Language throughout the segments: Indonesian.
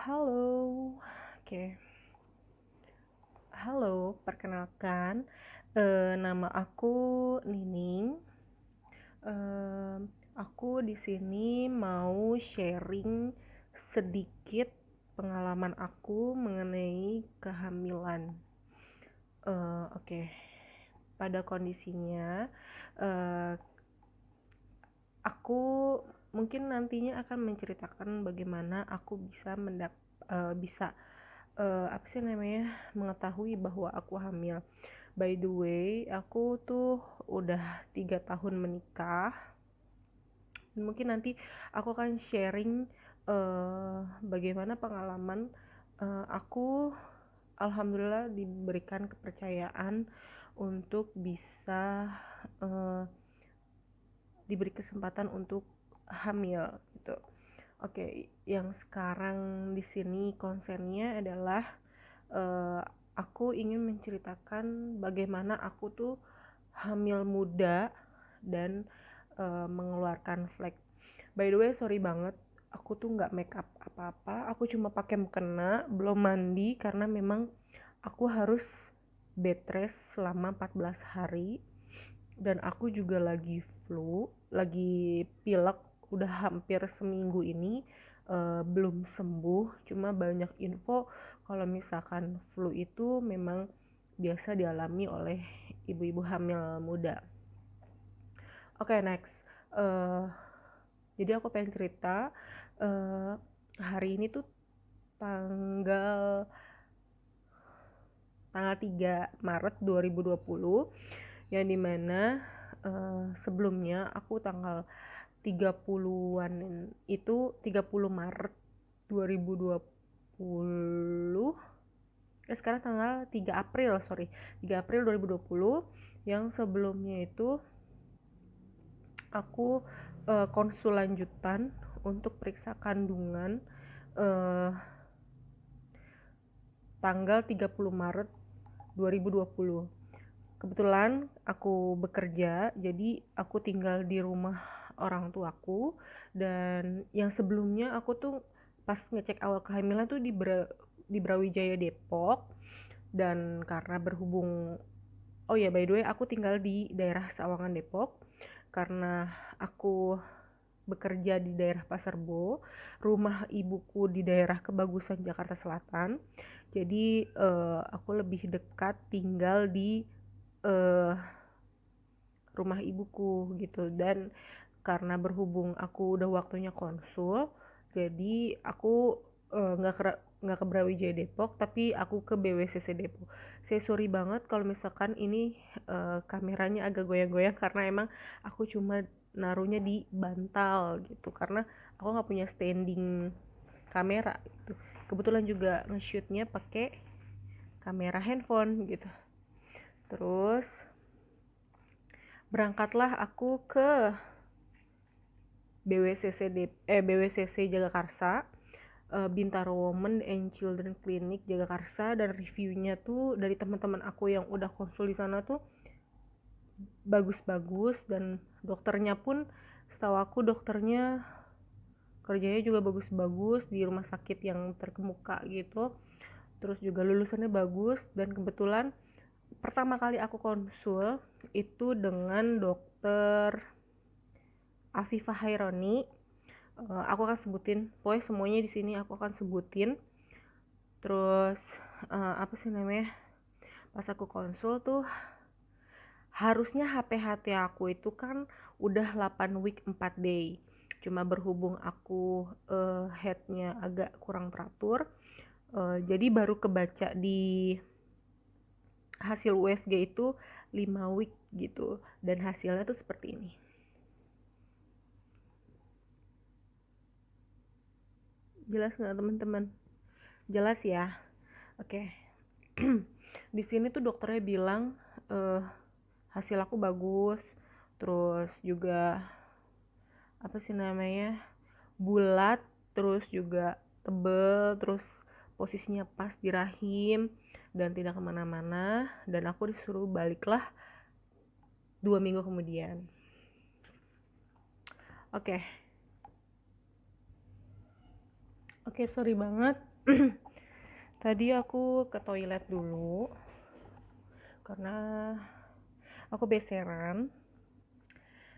Halo, oke. Halo, perkenalkan, nama aku Nining. Aku di sini mau sharing sedikit pengalaman aku mengenai kehamilan. Oke. Pada kondisinya, eh, aku mungkin nantinya akan menceritakan bagaimana aku bisa apa sih namanya, mengetahui bahwa aku hamil. By the way, aku tuh udah 3 tahun menikah. Mungkin nanti aku akan sharing bagaimana pengalaman aku alhamdulillah diberikan kepercayaan untuk bisa uh, diberi kesempatan untuk hamil gitu. Oke, yang sekarang di sini konsennya adalah aku ingin menceritakan bagaimana aku tuh hamil muda dan mengeluarkan flek. By the way, sorry banget, aku tuh nggak make up apa-apa, aku cuma pakai mukena, belum mandi karena memang aku harus bed rest selama 14 hari dan aku juga lagi flu, lagi pilek udah hampir seminggu ini, belum sembuh. Cuma banyak info kalau misalkan flu itu memang biasa dialami oleh ibu-ibu hamil muda. Oke, next. Jadi aku pengen cerita, hari ini tuh tanggal tanggal 3 Maret 2020, yang dimana sebelumnya aku tanggal 30-an itu 30 Maret 2020, sekarang tanggal 3 April 2020. Yang sebelumnya itu aku konsul lanjutan untuk periksa kandungan tanggal 30 Maret 2020. Kebetulan aku bekerja, jadi aku tinggal di rumah orang tuaku. Dan yang sebelumnya aku tuh pas ngecek awal kehamilan tuh di Brawijaya Depok. Dan karena berhubung, oh ya by the way, aku tinggal di daerah Sawangan Depok. Karena aku bekerja di daerah Pasarbo, rumah ibuku di daerah Kebagusan Jakarta Selatan. Jadi aku lebih dekat tinggal di uh, rumah ibuku gitu. Dan karena berhubung aku udah waktunya konsul, jadi aku nggak ke Brawijaya Depok, tapi aku ke BWCC Depok. Saya sorry banget kalau misalkan ini kameranya agak goyang-goyang karena emang aku cuma naruhnya di bantal gitu, karena aku nggak punya standing kamera gitu. Kebetulan juga nge-shootnya pakai kamera handphone gitu. Terus berangkatlah aku ke BWCC Jagakarsa, Bintaro Women and Children Clinic Jagakarsa. Dan reviewnya tuh dari teman-teman aku yang udah konsul di sana tuh bagus-bagus. Dan dokternya pun, setahu aku dokternya kerjanya juga bagus-bagus di rumah sakit yang terkemuka gitu. Terus juga lulusannya bagus. Dan kebetulan pertama kali aku konsul itu dengan dokter Afifah Haironi. Aku akan sebutin, pokoknya semuanya di sini aku akan sebutin. Terus apa sih namanya, pas aku konsul tuh harusnya HPHT aku itu kan udah 8 week 4 day. Cuma berhubung aku headnya agak kurang teratur, jadi baru kebaca di hasil USG itu 5 week gitu. Dan hasilnya tuh seperti ini. Jelas nggak teman-teman? Jelas ya. Oke. Di sini tuh dokternya bilang hasil aku bagus, terus juga apa sih namanya, bulat, terus juga tebel, terus posisinya pas di rahim dan tidak kemana-mana. Dan aku disuruh baliklah 2 minggu kemudian. Oke, sorry banget Tadi aku ke toilet dulu karena aku beseran.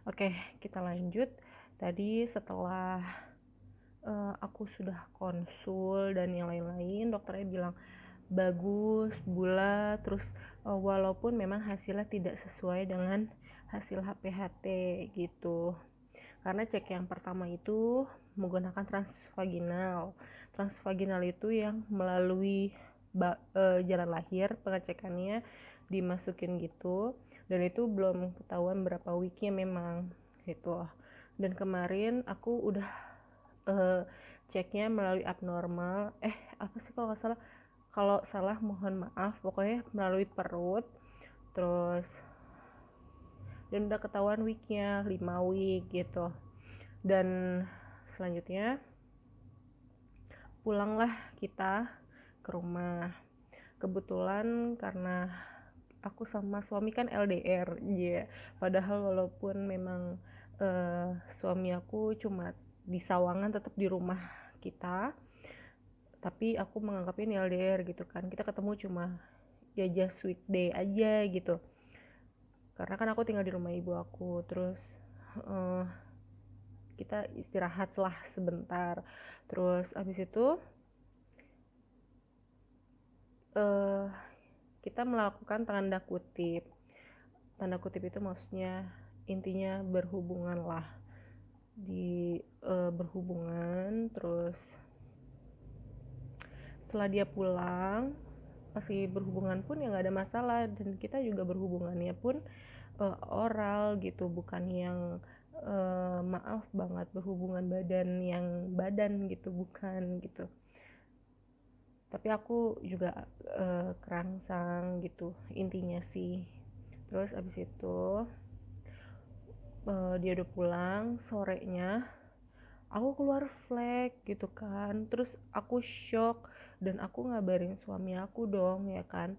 Oke, kita lanjut. Tadi setelah aku sudah konsul dan yang lain-lain, dokternya bilang bagus, bulat, terus walaupun memang hasilnya tidak sesuai dengan hasil HPHT gitu. Karena cek yang pertama itu menggunakan transvaginal. Transvaginal itu yang melalui jalan lahir, pengecekannya dimasukin gitu, dan itu belum ketahuan berapa weeknya memang gitu. Dan kemarin aku udah ceknya melalui abnormal, apa sih kalau nggak salah, kalau salah mohon maaf, pokoknya melalui perut, terus dan udah ketahuan weeknya 5 week gitu. Dan selanjutnya pulanglah kita ke rumah. Kebetulan karena aku sama suami kan LDR, ya. Padahal walaupun memang suami aku cuma di Sawangan, tetap di rumah kita, tapi aku menganggapnya ini LDR gitu kan. Kita ketemu cuma ya just weekday aja gitu. Karena kan aku tinggal di rumah ibu aku, terus kita istirahat lah sebentar. Terus abis itu kita melakukan tanda kutip itu maksudnya intinya berhubungan lah, berhubungan. Terus setelah dia pulang, masih berhubungan pun ya nggak ada masalah, dan kita juga berhubungannya pun oral gitu, bukan yang maaf banget berhubungan badan gitu, bukan gitu. Tapi aku juga kerangsang gitu intinya sih. Terus abis itu dia udah pulang, sorenya aku keluar flek gitu kan. Terus aku shock dan aku ngabarin suami aku dong ya kan,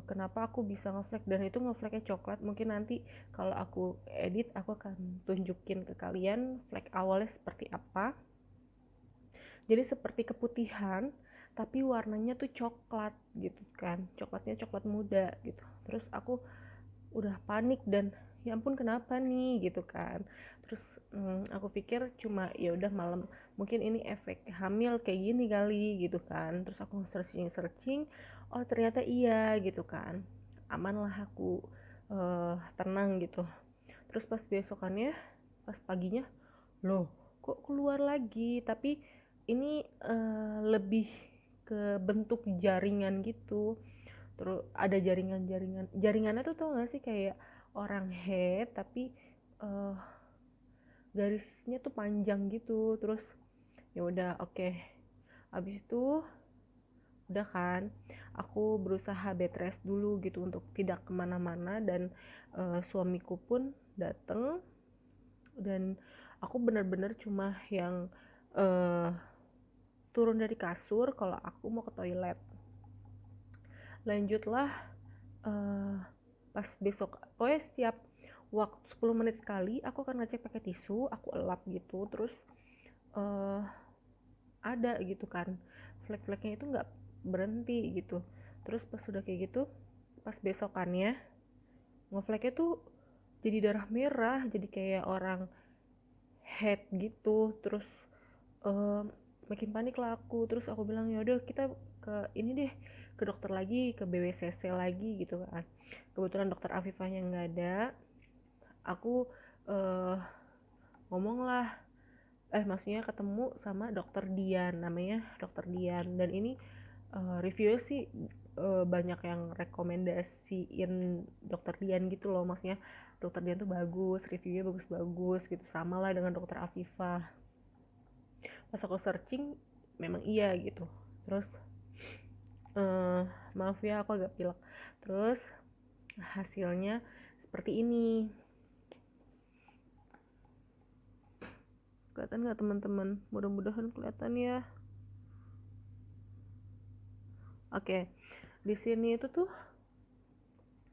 kenapa aku bisa ngeflek, dan itu ngefleknya coklat. Mungkin nanti kalau aku edit aku akan tunjukin ke kalian flek awalnya seperti apa. Jadi seperti keputihan tapi warnanya tuh coklat gitu kan, coklatnya coklat muda gitu. Terus aku udah panik dan ya ampun kenapa nih gitu kan. Terus aku pikir cuma ya udah malam, mungkin ini efek hamil kayak gini kali gitu kan. Terus aku searching, oh ternyata iya gitu kan. Aman lah aku, tenang gitu. Terus pas besokannya, pas paginya, loh kok keluar lagi, tapi ini lebih ke bentuk jaringan gitu. Terus ada jaringannya tuh, tau gak sih, kayak orang head tapi garisnya tuh panjang gitu. Terus ya udah oke. Abis itu udah kan, aku berusaha bed rest dulu gitu untuk tidak kemana-mana, dan suamiku pun dateng, dan aku bener-bener cuma yang turun dari kasur kalau aku mau ke toilet. Lanjutlah pas besok, pokoknya setiap waktu 10 menit sekali aku akan ngecek pakai tisu, aku elap gitu. Terus ada gitu kan, flek-fleknya itu nggak berhenti gitu. Terus pas sudah kayak gitu, pas besokannya ngefleknya tuh jadi darah merah, jadi kayak orang head gitu. Terus makin panik lah aku. Terus aku bilang ya udah kita ke ini deh, ke dokter lagi, ke BWCC lagi gitu kan. Kebetulan dokter Afifahnya nggak ada. Aku ngomong lah, maksudnya ketemu sama dokter Dian, namanya dokter Dian. Dan ini review sih banyak yang rekomendasiin dokter Dian gitu loh, maksudnya dokter Dian tuh bagus, reviewnya bagus-bagus gitu, sama lah dengan dokter Afifah. Pas aku searching memang iya gitu. Terus maaf ya aku agak pilek. Terus hasilnya seperti ini. Kelihatan nggak teman-teman? Mudah-mudahan kelihatan ya. Oke, di sini itu tuh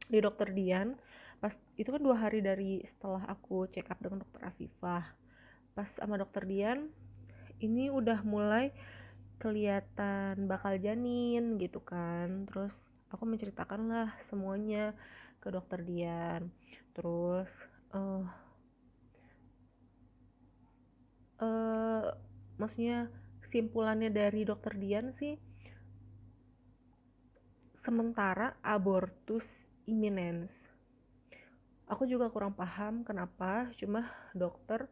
di dokter Dian, pas itu kan 2 hari dari setelah aku check up dengan dokter Afifah. Pas sama dokter Dian ini udah mulai kelihatan bakal janin gitu kan. Terus aku menceritakan lah semuanya ke dokter Dian. Terus maksudnya kesimpulannya dari dokter Dian sih, sementara abortus imminens. Aku juga kurang paham kenapa, cuma dokter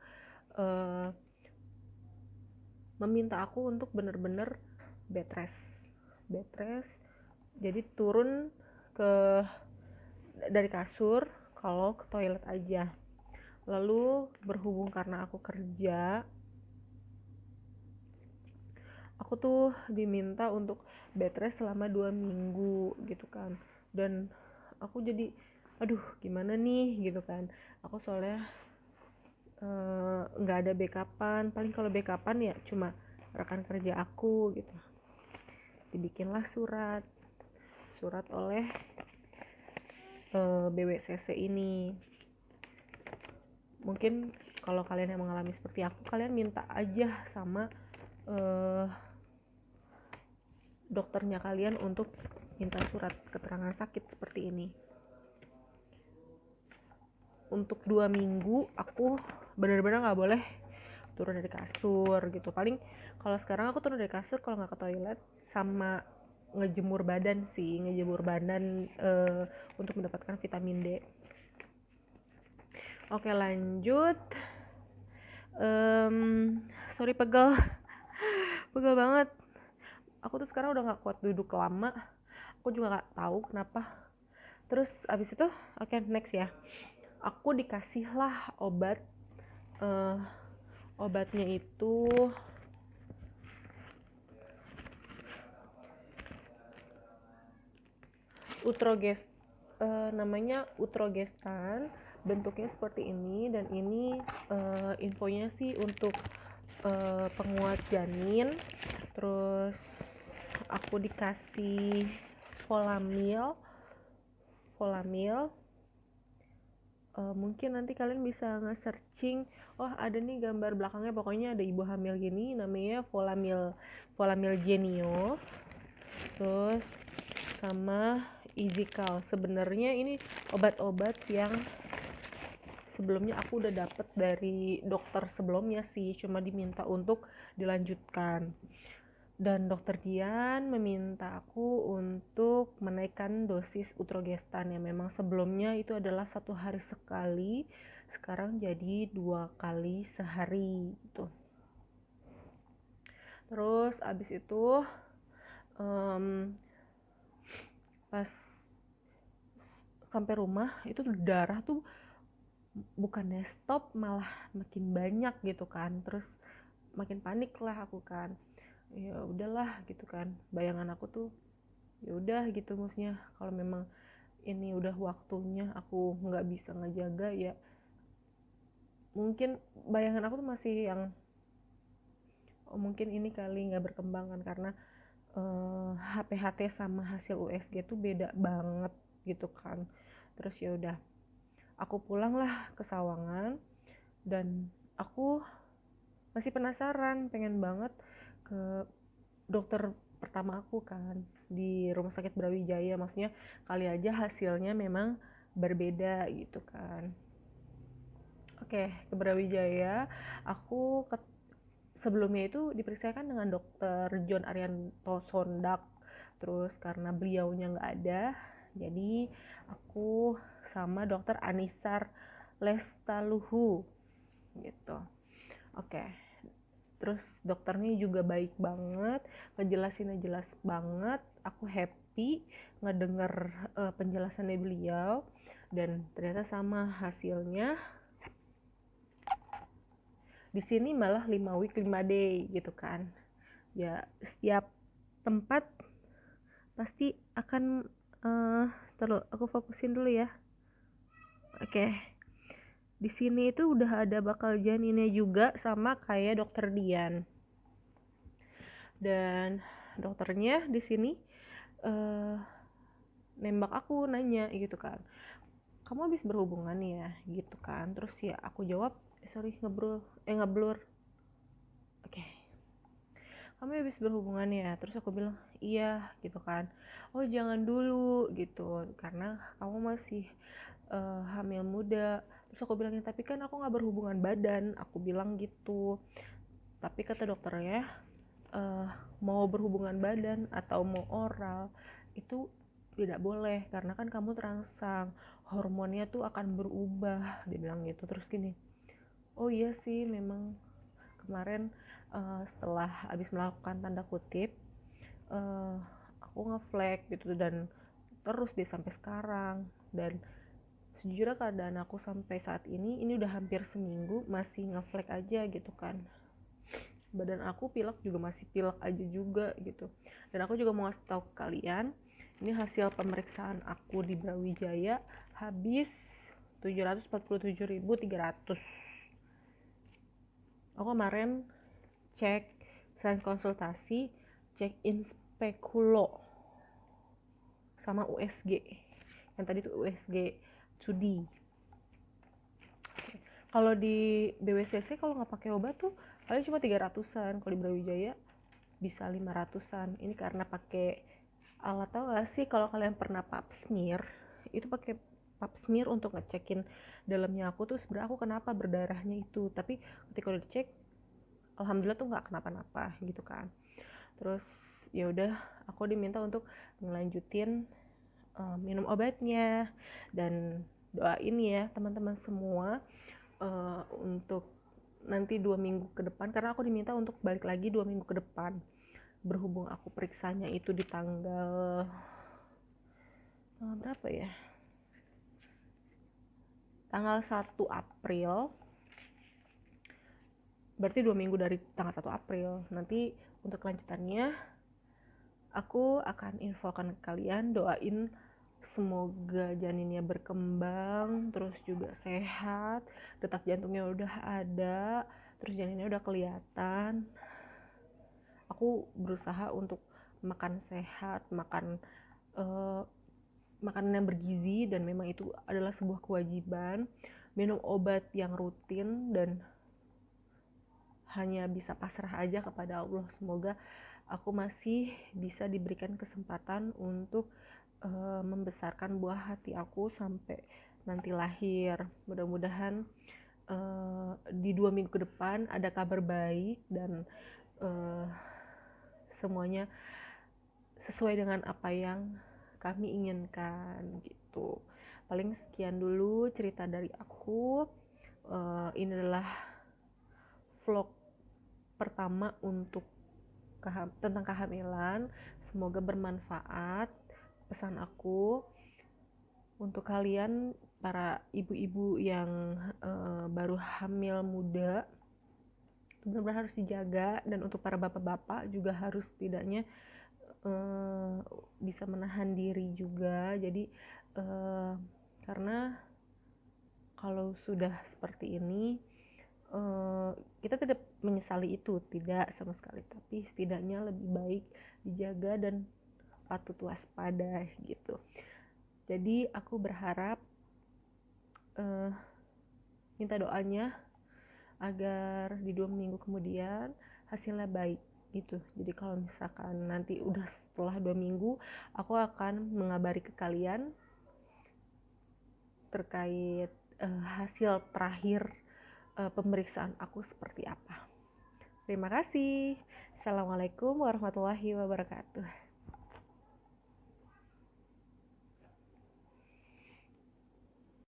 meminta aku untuk bener-bener bed rest, jadi turun ke dari kasur kalau ke toilet aja. Lalu berhubung karena aku kerja, aku tuh diminta untuk bed rest selama 2 minggu gitu kan. Dan aku jadi aduh gimana nih gitu kan. Aku soalnya nggak ada backupan, paling kalau backupan ya cuma rekan kerja aku gitu. Dibikinlah surat oleh BWCC ini. Mungkin kalau kalian yang mengalami seperti aku, kalian minta aja sama dokternya kalian untuk minta surat keterangan sakit seperti ini. Untuk 2 minggu aku benar-benar nggak boleh turun dari kasur gitu. Paling kalau sekarang aku turun dari kasur kalau nggak ke toilet sama ngejemur badan untuk mendapatkan vitamin D. Oke, lanjut. Sorry pegel banget. Aku tuh sekarang udah nggak kuat duduk lama. Aku juga nggak tahu kenapa. Terus abis itu oke, next ya. Aku dikasih lah obat. Obatnya itu namanya Utrogestan. Bentuknya seperti ini, dan ini infonya sih untuk penguat janin. Terus aku dikasih Volamil. Mungkin nanti kalian bisa nge-searching, oh ada nih gambar belakangnya, pokoknya ada ibu hamil gini, namanya Volamil Genio. Terus sama Izikal. Sebenarnya ini obat-obat yang sebelumnya aku udah dapet dari dokter sebelumnya sih, cuma diminta untuk dilanjutkan. Dan dokter Dian meminta aku untuk menaikkan dosis Utrogestan yang memang sebelumnya itu adalah 1 hari sekali, sekarang jadi 2 kali sehari gitu. Terus abis itu pas sampai rumah itu darah tuh bukannya stop, malah makin banyak gitu kan. Terus makin panik lah aku kan, ya udahlah gitu kan. Bayangan aku tuh ya udah gitu, maksudnya kalau memang ini udah waktunya aku nggak bisa ngejaga ya, mungkin bayangan aku tuh masih yang mungkin ini kali nggak berkembang kan, karena HPHT sama hasil USG tuh beda banget gitu kan. Terus ya udah aku pulang lah ke Sawangan, dan aku masih penasaran, pengen banget ke dokter pertama aku kan di Rumah Sakit Brawijaya. Maksudnya kali aja hasilnya memang berbeda gitu kan. Oke, ke Brawijaya. Aku sebelumnya itu diperiksakan dengan dokter John Arianto Sondak. Terus karena beliaunya nggak ada, jadi aku sama dokter Anisar Lestaluhu gitu. Oke. Terus dokternya juga baik banget, ngejelasinnya jelas banget. Aku happy ngedenger penjelasannya beliau, dan ternyata sama hasilnya. Di sini malah 5 week 5 day gitu kan. Ya setiap tempat pasti akan terus aku fokusin dulu ya. Oke. Di sini itu udah ada bakal janinnya juga sama kayak dokter Dian. Dan dokternya di sini nembak aku, nanya gitu kan, kamu habis berhubungan ya gitu kan. Terus ya aku jawab, sorry ngeblur. Oke. kamu habis berhubungan ya? Terus aku bilang iya gitu kan. Oh jangan dulu gitu, karena kamu masih hamil muda. Terus aku bilangin tapi kan aku nggak berhubungan badan, aku bilang gitu. Tapi kata dokternya uh, mau berhubungan badan atau mau oral itu tidak boleh karena kan kamu terangsang, hormonnya tuh akan berubah, dia bilang gitu. Terus gini, oh iya sih memang kemarin setelah habis melakukan tanda kutip uh, aku ngeflag gitu dan terus deh sampai sekarang. Dan sejujurnya keadaan aku sampai saat ini udah hampir seminggu masih ngeflag aja gitu kan. Badan aku pilek juga masih pilek aja juga gitu. Dan aku juga mau ngasih tahu ke kalian, ini hasil pemeriksaan aku di Brawijaya habis 747.300. Aku kemarin cek selain konsultasi, cek in spekulo sama USG. Yang tadi tuh USG 2D. Kalau di BWCC kalau nggak pakai obat tuh paling cuma 300-an, kalau di Brawijaya bisa 500-an. Ini karena pakai alat. Tau gak sih kalau kalian pernah pap smear, itu pakai pap smear untuk ngecekin dalamnya aku tuh sebenarnya aku kenapa berdarahnya itu, tapi ketika udah dicek alhamdulillah tuh nggak kenapa-napa gitu kan. Terus ya udah aku diminta untuk ngelanjutin minum obatnya dan doain ya teman-teman semua untuk nanti 2 minggu ke depan, karena aku diminta untuk balik lagi 2 minggu ke depan. Berhubung aku periksanya itu di tanggal berapa ya, tanggal 1 April, berarti 2 minggu dari tanggal 1 April. Nanti untuk kelanjutannya aku akan infokan ke kalian. Doain semoga janinnya berkembang, terus juga sehat, detak jantungnya udah ada, terus janinnya udah kelihatan. Aku berusaha untuk makan sehat, makan makanan yang bergizi, dan memang itu adalah sebuah kewajiban. Minum obat yang rutin dan hanya bisa pasrah aja kepada Allah. Semoga aku masih bisa diberikan kesempatan untuk membesarkan buah hati aku sampai nanti lahir. Mudah-mudahan di 2 minggu ke depan ada kabar baik dan semuanya sesuai dengan apa yang kami inginkan gitu. Paling sekian dulu cerita dari aku. Ini adalah vlog pertama untuk tentang kehamilan. Semoga bermanfaat pesan aku untuk kalian para ibu-ibu yang baru hamil muda. Benar-benar harus dijaga, dan untuk para bapak-bapak juga harus setidaknya bisa menahan diri juga. Jadi karena kalau sudah seperti ini kita tidak menyesali itu, tidak sama sekali, tapi setidaknya lebih baik dijaga dan patut waspada gitu. Jadi aku berharap minta doanya agar di 2 minggu kemudian hasilnya baik gitu. Jadi kalau misalkan nanti udah setelah 2 minggu, aku akan mengabari ke kalian terkait hasil terakhir pemeriksaan aku seperti apa. Terima kasih. Assalamualaikum warahmatullahi wabarakatuh.